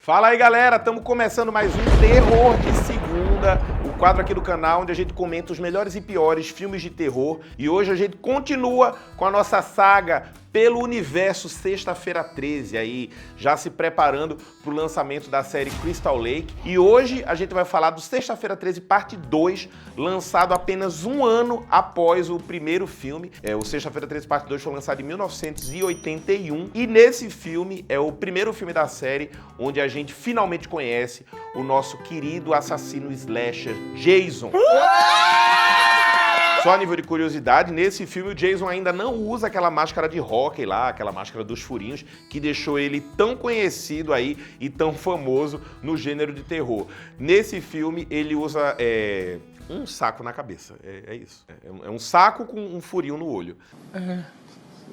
Fala aí, galera, estamos começando mais um Terror de Segunda, o quadro aqui do canal onde a gente comenta os melhores e piores filmes de terror. E hoje a gente continua com a nossa saga pelo universo Sexta-feira 13, aí já se preparando para o lançamento da série Crystal Lake. E hoje a gente vai falar do Sexta-feira 13 parte 2, lançado apenas um ano após o primeiro filme. O Sexta-feira 13 parte 2 foi lançado em 1981 e nesse filme é o primeiro filme da série onde a gente finalmente conhece o nosso querido assassino slasher Jason. Só a nível de curiosidade, nesse filme o Jason ainda não usa aquela máscara de hóquei lá, aquela máscara dos furinhos, que deixou ele tão conhecido aí e tão famoso no gênero de terror. Nesse filme ele usa um saco na cabeça, é isso. É um saco com um furinho no olho.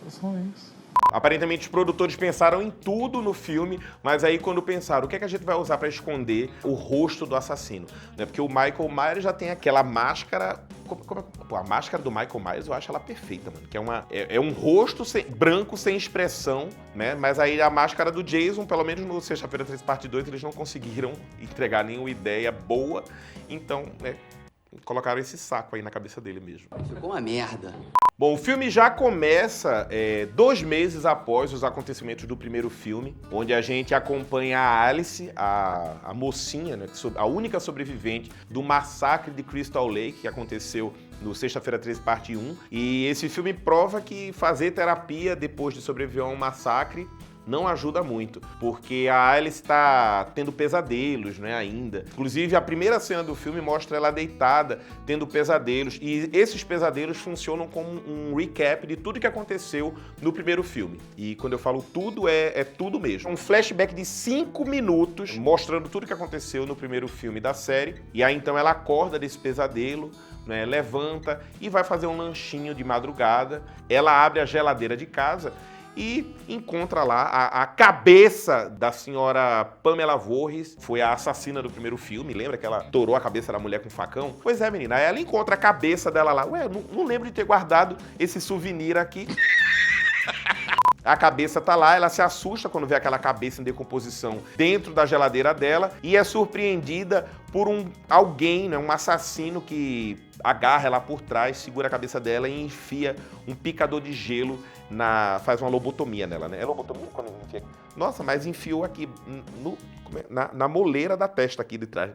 Só isso. Aparentemente os produtores pensaram em tudo no filme, mas aí quando pensaram o que é que a gente vai usar para esconder o rosto do assassino, né? Porque o Michael Myers já tem aquela máscara, a máscara do Michael Myers eu acho ela perfeita, mano, que é um rosto branco sem expressão, né? Mas aí a máscara do Jason, pelo menos no Sexta-feira 13 parte 2, eles não conseguiram entregar nenhuma ideia boa, então, né, colocaram esse saco aí na cabeça dele mesmo. Ficou uma merda. Bom, o filme já começa 2 meses após os acontecimentos do primeiro filme, onde a gente acompanha a Alice, a mocinha, né, a única sobrevivente do massacre de Crystal Lake, que aconteceu no Sexta-feira 13, parte 1. E esse filme prova que fazer terapia depois de sobreviver a um massacre não ajuda muito, porque a Alice está tendo pesadelos, né, ainda. Inclusive, a primeira cena do filme mostra ela deitada, tendo pesadelos, e esses pesadelos funcionam como um recap de tudo que aconteceu no primeiro filme. E quando eu falo tudo, é tudo mesmo. Um flashback de 5 minutos, mostrando tudo que aconteceu no primeiro filme da série, e aí então ela acorda desse pesadelo, né, levanta e vai fazer um lanchinho de madrugada. Ela abre a geladeira de casa e encontra lá a cabeça da senhora Pamela Voorhees, foi a assassina do primeiro filme, lembra que ela torou a cabeça da mulher com um facão? Pois é, menina, ela encontra a cabeça dela lá. Ué, não lembro de ter guardado esse souvenir aqui. A cabeça tá lá, ela se assusta quando vê aquela cabeça em decomposição dentro da geladeira dela e é surpreendida por alguém, né, um assassino que agarra ela por trás, segura a cabeça dela e enfia um picador de gelo, faz uma lobotomia nela, né? É lobotomia quando enfia? Nossa, mas enfiou aqui na moleira da testa aqui de trás.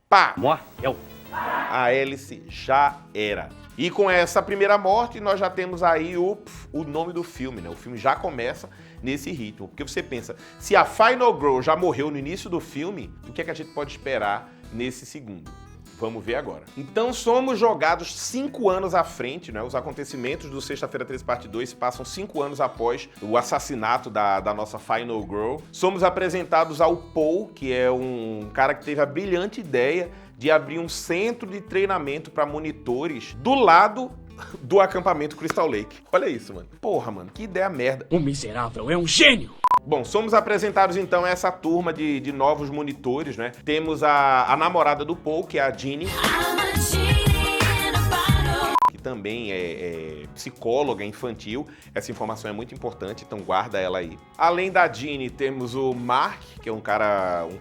Pá! Morreu! A Alice já era. E com essa primeira morte, nós já temos aí o nome do filme, né? O filme já começa nesse ritmo. Porque você pensa, se a Final Girl já morreu no início do filme, o que é que a gente pode esperar nesse segundo? Vamos ver agora. Então somos jogados 5 anos à frente, né? Os acontecimentos do Sexta-feira 13 parte 2 se passam 5 anos após o assassinato da nossa Final Girl. Somos apresentados ao Paul, que é um cara que teve a brilhante ideia de abrir um centro de treinamento para monitores do lado do acampamento Crystal Lake. Olha isso, mano. Porra, mano, que ideia merda. O miserável é um gênio! Bom, somos apresentados então a essa turma de novos monitores, né? Temos a namorada do Paul, que é a Ginny, que também é psicóloga infantil. Essa informação é muito importante, então guarda ela aí. Além da Ginny, temos o Mark, que é um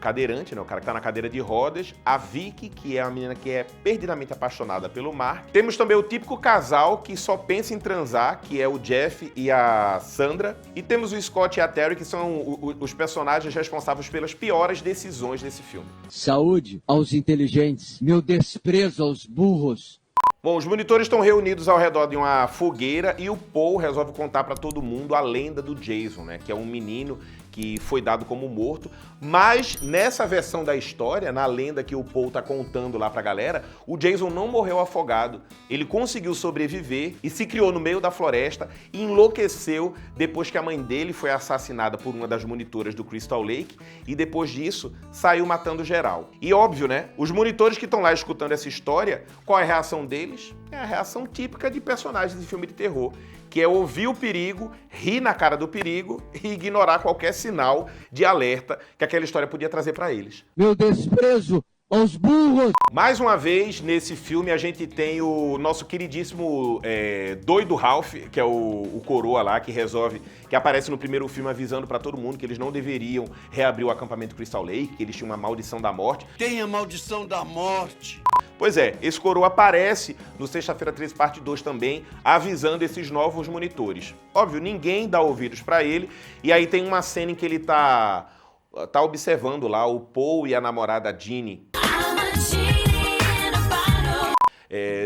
cadeirante, né? Um cara que tá na cadeira de rodas. A Vicky, que é uma menina que é perdidamente apaixonada pelo Mark. Temos também o típico casal que só pensa em transar, que é o Jeff e a Sandra. E temos o Scott e a Terry, que são os personagens responsáveis pelas piores decisões desse filme. Saúde aos inteligentes, meu desprezo aos burros. Bom, os monitores estão reunidos ao redor de uma fogueira e o Paul resolve contar para todo mundo a lenda do Jason, né? Que é um menino que foi dado como morto, mas nessa versão da história, na lenda que o Paul tá contando lá pra galera, o Jason não morreu afogado. Ele conseguiu sobreviver e se criou no meio da floresta e enlouqueceu depois que a mãe dele foi assassinada por uma das monitoras do Crystal Lake e depois disso saiu matando geral. E óbvio, né? Os monitores que estão lá escutando essa história, qual é a reação deles? É a reação típica de personagens de filme de terror, que é ouvir o perigo, rir na cara do perigo e ignorar qualquer sinal de alerta que aquela história podia trazer para eles. Meu desprezo aos burros. Mais uma vez, nesse filme, a gente tem o nosso queridíssimo doido Ralph, que é o coroa lá, que aparece no primeiro filme avisando pra todo mundo que eles não deveriam reabrir o acampamento Crystal Lake, que eles tinham uma maldição da morte. Tem a maldição da morte. Pois é, esse coroa aparece no Sexta-feira 13, parte 2 também, avisando esses novos monitores. Óbvio, ninguém dá ouvidos pra ele, e aí tem uma cena em que ele tá observando lá o Paul e a namorada Ginny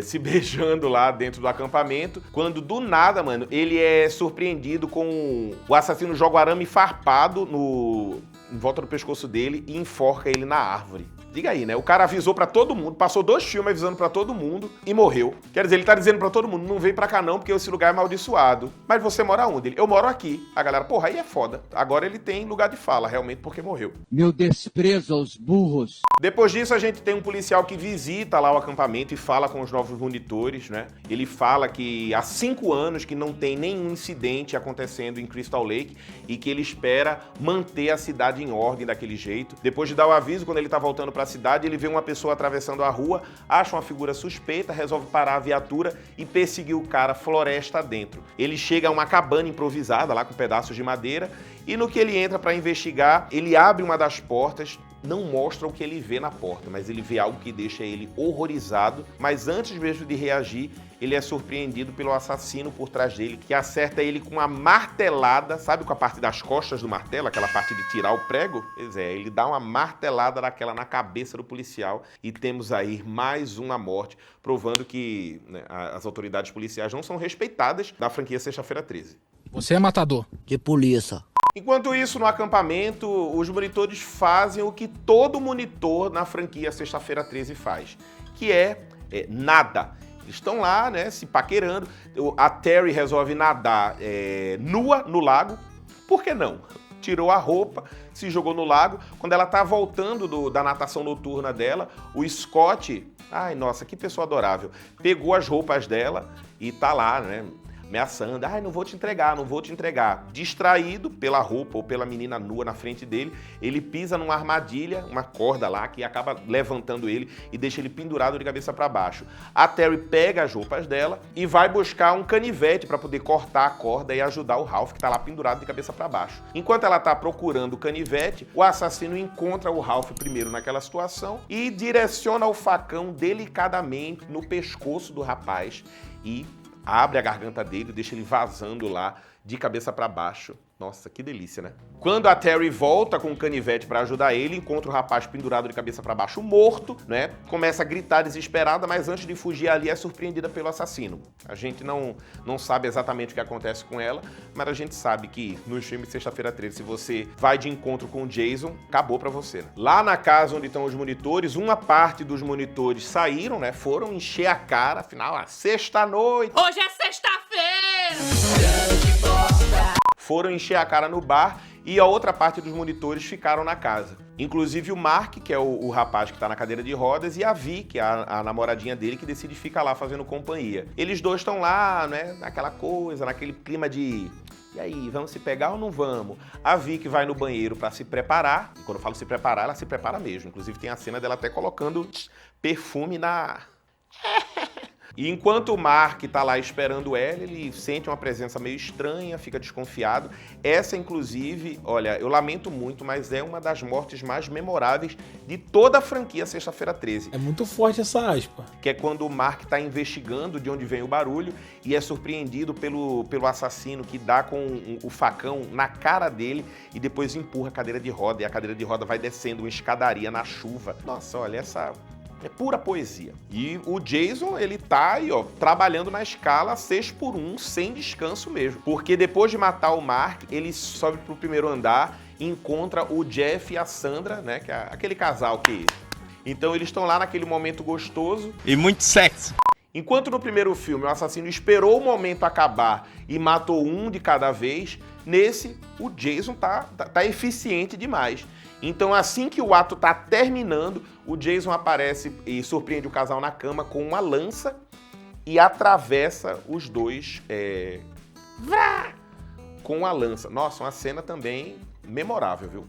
se beijando lá dentro do acampamento, quando do nada, mano, ele é surpreendido com o assassino joga o arame farpado em volta do pescoço dele e enforca ele na árvore. Diga aí, né? O cara avisou pra todo mundo, passou 2 filmes avisando pra todo mundo e morreu. Quer dizer, ele tá dizendo pra todo mundo, não vem pra cá não, porque esse lugar é amaldiçoado. Mas você mora onde? Eu moro aqui. A galera, porra, aí é foda. Agora ele tem lugar de fala, realmente, porque morreu. Meu desprezo aos burros. Depois disso, a gente tem um policial que visita lá o acampamento e fala com os novos monitores, né? Ele fala que há 5 anos que não tem nenhum incidente acontecendo em Crystal Lake e que ele espera manter a cidade em ordem daquele jeito. Depois de dar o aviso, quando ele tá voltando pra cidade, ele vê uma pessoa atravessando a rua, acha uma figura suspeita, resolve parar a viatura e perseguir o cara floresta dentro. Ele chega a uma cabana improvisada lá com pedaços de madeira e no que ele entra para investigar, ele abre uma das portas, não mostra o que ele vê na porta, mas ele vê algo que deixa ele horrorizado, mas antes mesmo de reagir, ele é surpreendido pelo assassino por trás dele, que acerta ele com uma martelada, sabe com a parte das costas do martelo, aquela parte de tirar o prego? Pois é, ele dá uma martelada daquela na cabeça do policial e temos aí mais uma morte, provando que, né, as autoridades policiais não são respeitadas da franquia Sexta-feira 13. Você é matador. Que polícia. Enquanto isso, no acampamento, os monitores fazem o que todo monitor na franquia Sexta-feira 13 faz, que é nada. Eles estão lá, né, se paquerando. A Terry resolve nadar nua no lago. Por que não? Tirou a roupa, se jogou no lago. Quando ela tá voltando da natação noturna dela, o Scott, ai nossa, que pessoa adorável, pegou as roupas dela e tá lá, né, ameaçando, não vou te entregar, não vou te entregar. Distraído pela roupa ou pela menina nua na frente dele, ele pisa numa armadilha, uma corda lá, que acaba levantando ele e deixa ele pendurado de cabeça para baixo. A Terry pega as roupas dela e vai buscar um canivete para poder cortar a corda e ajudar o Ralph, que tá lá pendurado de cabeça para baixo. Enquanto ela tá procurando o canivete, o assassino encontra o Ralph primeiro naquela situação e direciona o facão delicadamente no pescoço do rapaz e abre a garganta dele, deixa ele vazando lá de cabeça para baixo. Nossa, que delícia, né? Quando a Terry volta com o canivete para ajudar ele, encontra o rapaz pendurado de cabeça para baixo, morto, né? Começa a gritar desesperada, mas antes de fugir ali é surpreendida pelo assassino. A gente não sabe exatamente o que acontece com ela, mas a gente sabe que nos filmes de Sexta-feira 13, se você vai de encontro com o Jason, acabou para você, né? Lá na casa onde estão os monitores, uma parte dos monitores saíram, né? Foram encher a cara, afinal, sexta-noite. Hoje é sexta-feira! Foram encher a cara no bar e a outra parte dos monitores ficaram na casa. Inclusive o Mark, que é o rapaz que tá na cadeira de rodas, e a Vi, que é a namoradinha dele, que decide ficar lá fazendo companhia. Eles dois estão lá, né, naquela coisa, naquele clima de... E aí, vamos se pegar ou não vamos? A Vi que vai no banheiro pra se preparar, e quando eu falo se preparar, ela se prepara mesmo. Inclusive tem a cena dela até colocando perfume na... E enquanto o Mark tá lá esperando ela, ele sente uma presença meio estranha, fica desconfiado. Essa, inclusive, olha, eu lamento muito, mas é uma das mortes mais memoráveis de toda a franquia Sexta-feira 13. É muito forte essa aspa. Que é quando o Mark tá investigando de onde vem o barulho e é surpreendido pelo assassino que dá com o facão na cara dele e depois empurra a cadeira de roda. E a cadeira de roda vai descendo uma escadaria na chuva. Nossa, olha, essa... é pura poesia. E o Jason, ele tá aí, ó, trabalhando na escala 6x1, sem descanso mesmo. Porque depois de matar o Mark, ele sobe pro primeiro andar e encontra o Jeff e a Sandra, né, que é aquele casal que... Então eles estão lá naquele momento gostoso. E muito sexy. Enquanto no primeiro filme o assassino esperou o momento acabar e matou um de cada vez, nesse o Jason tá eficiente demais. Então assim que o ato tá terminando, o Jason aparece e surpreende o casal na cama com uma lança e atravessa os dois com a lança. Nossa, uma cena também memorável, viu?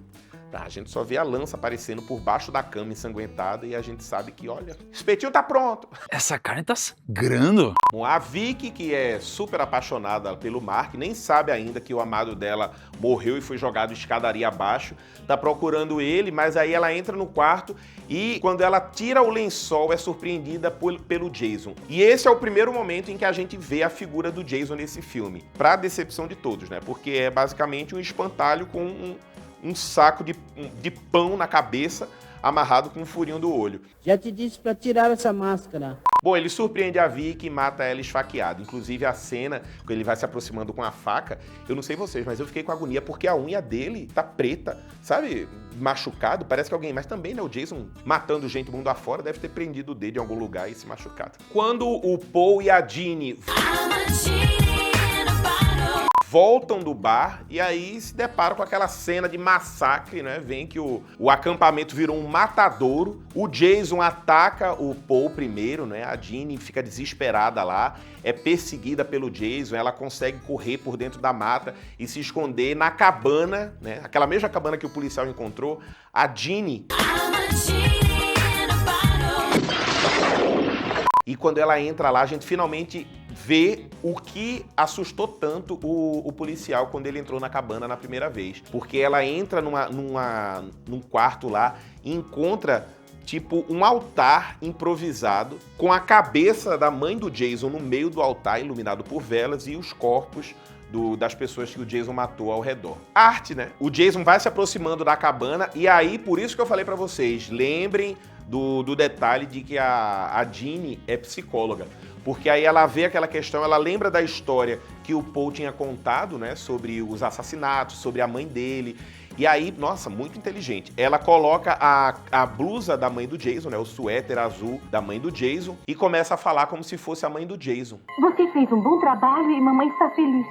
A gente só vê a lança aparecendo por baixo da cama ensanguentada e a gente sabe que, olha, espetinho tá pronto. Essa carne tá sangrando. Bom, a Vicky, que é super apaixonada pelo Mark, nem sabe ainda que o amado dela morreu e foi jogado escadaria abaixo, tá procurando ele, mas aí ela entra no quarto e quando ela tira o lençol é surpreendida pelo Jason. E esse é o primeiro momento em que a gente vê a figura do Jason nesse filme, pra decepção de todos, né? Porque é basicamente um espantalho com um saco de pão na cabeça, amarrado com um furinho do olho. Já te disse pra tirar essa máscara. Bom, ele surpreende a Vicky e mata ela esfaqueada. Inclusive a cena, quando ele vai se aproximando com a faca, eu não sei vocês, mas eu fiquei com agonia porque a unha dele tá preta, sabe? Machucado, parece que alguém... Mas também, né, o Jason matando gente mundo afora deve ter prendido o dedo em algum lugar e se machucado. Quando o Paul e a Jeannie voltam do bar e aí se deparam com aquela cena de massacre, né? Vem que o acampamento virou um matadouro. O Jason ataca o Paul primeiro, né? A Jeannie fica desesperada lá, é perseguida pelo Jason, ela consegue correr por dentro da mata e se esconder na cabana, né? Aquela mesma cabana que o policial encontrou. A Jeannie... E quando ela entra lá, a gente finalmente vê o que assustou tanto o policial quando ele entrou na cabana na primeira vez. Porque ela entra num quarto lá e encontra, tipo, um altar improvisado com a cabeça da mãe do Jason no meio do altar, iluminado por velas, e os corpos das pessoas que o Jason matou ao redor. Arte, né? O Jason vai se aproximando da cabana e aí, por isso que eu falei pra vocês, lembrem do detalhe de que a Jeannie é psicóloga. Porque aí ela vê aquela questão, ela lembra da história que o Paul tinha contado, né, sobre os assassinatos, sobre a mãe dele. E aí, nossa, muito inteligente. Ela coloca a blusa da mãe do Jason, né, o suéter azul da mãe do Jason, e começa a falar como se fosse a mãe do Jason. Você fez um bom trabalho e mamãe está feliz.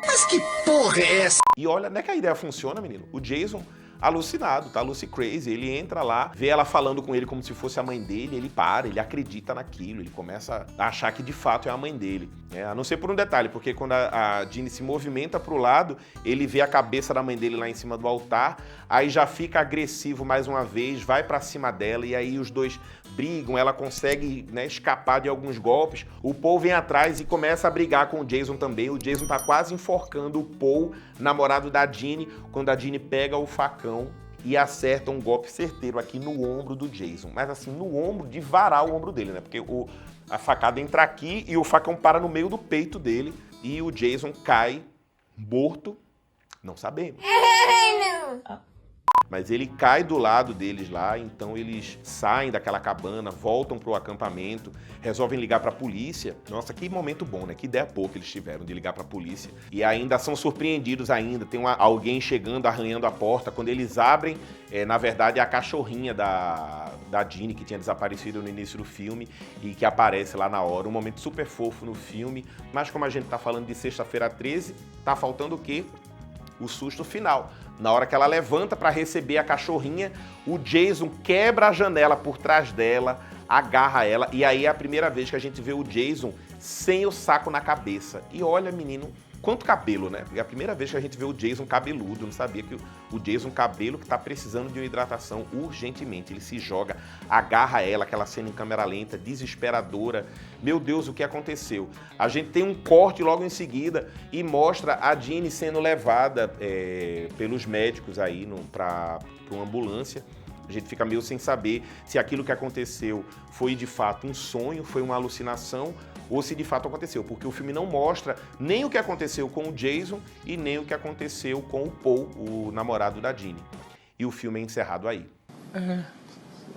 Mas que porra é essa? E olha, não é que a ideia funciona, menino. O Jason... alucinado, tá? Lucy Crazy, ele entra lá, vê ela falando com ele como se fosse a mãe dele, ele para, ele acredita naquilo, ele começa a achar que de fato é a mãe dele. A não ser por um detalhe, porque quando a Jeannie se movimenta pro lado, ele vê a cabeça da mãe dele lá em cima do altar, aí já fica agressivo mais uma vez, vai pra cima dela e aí os dois brigam, ela consegue, né, escapar de alguns golpes. O Paul vem atrás e começa a brigar com o Jason também. O Jason tá quase enforcando o Paul, namorado da Jeannie, quando a Jeannie pega o facão e acerta um golpe certeiro aqui no ombro do Jason. Mas assim, no ombro, de varar o ombro dele, né? Porque a facada entra aqui e o facão para no meio do peito dele e o Jason cai morto. Não sabemos. Mas ele cai do lado deles lá, então eles saem daquela cabana, voltam pro acampamento, resolvem ligar pra polícia. Nossa, que momento bom, né? Que ideia boa que eles tiveram de ligar pra polícia. E ainda são surpreendidos ainda, tem alguém chegando, arranhando a porta. Quando eles abrem, na verdade é a cachorrinha da Jeannie, que tinha desaparecido no início do filme e que aparece lá na hora. Um momento super fofo no filme, mas como a gente tá falando de Sexta-feira 13, tá faltando o quê? O susto final. Na hora que ela levanta para receber a cachorrinha, o Jason quebra a janela por trás dela, agarra ela, e aí é a primeira vez que a gente vê o Jason sem o saco na cabeça. E olha, menino, quanto cabelo, né? É a primeira vez que a gente vê o Jason cabeludo. Eu não sabia que o Jason cabelo que tá precisando de uma hidratação urgentemente. Ele se joga, agarra ela, aquela cena em câmera lenta, desesperadora. Meu Deus, o que aconteceu? A gente tem um corte logo em seguida e mostra a Jeannie sendo levada pelos médicos aí para uma ambulância. A gente fica meio sem saber se aquilo que aconteceu foi de fato um sonho, foi uma alucinação, ou se de fato aconteceu, porque o filme não mostra nem o que aconteceu com o Jason e nem o que aconteceu com o Paul, o namorado da Jeannie. E o filme é encerrado aí.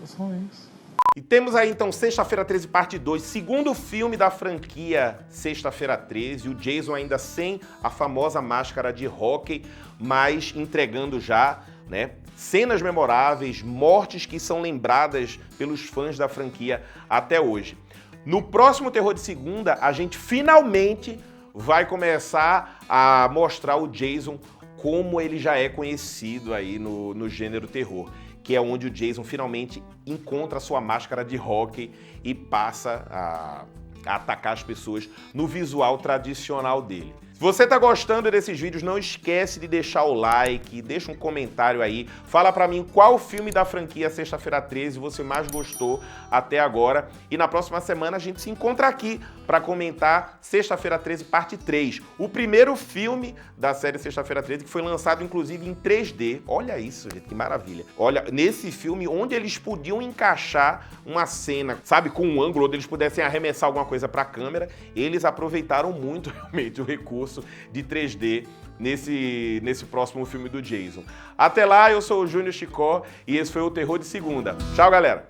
Só isso. E temos aí então Sexta-feira 13 parte 2, segundo filme da franquia Sexta-feira 13, o Jason ainda sem a famosa máscara de hóquei, mas entregando já, né, cenas memoráveis, mortes que são lembradas pelos fãs da franquia até hoje. No próximo Terror de Segunda, a gente finalmente vai começar a mostrar o Jason como ele já é conhecido aí no gênero terror, que é onde o Jason finalmente encontra a sua máscara de hóquei e passa a atacar as pessoas no visual tradicional dele. Se você tá gostando desses vídeos, não esquece de deixar o like, deixa um comentário aí, fala pra mim qual filme da franquia Sexta-feira 13 você mais gostou até agora. E na próxima semana a gente se encontra aqui pra comentar Sexta-feira 13 parte 3, o primeiro filme da série Sexta-feira 13 que foi lançado inclusive em 3D. Olha isso, gente, que maravilha. Olha, nesse filme onde eles podiam encaixar uma cena, sabe, com um ângulo onde eles pudessem arremessar alguma coisa pra câmera, eles aproveitaram muito realmente o recurso de 3D nesse próximo filme do Jason. Até lá, eu sou o Júnior Chicó e esse foi o Terror de Segunda. Tchau, galera!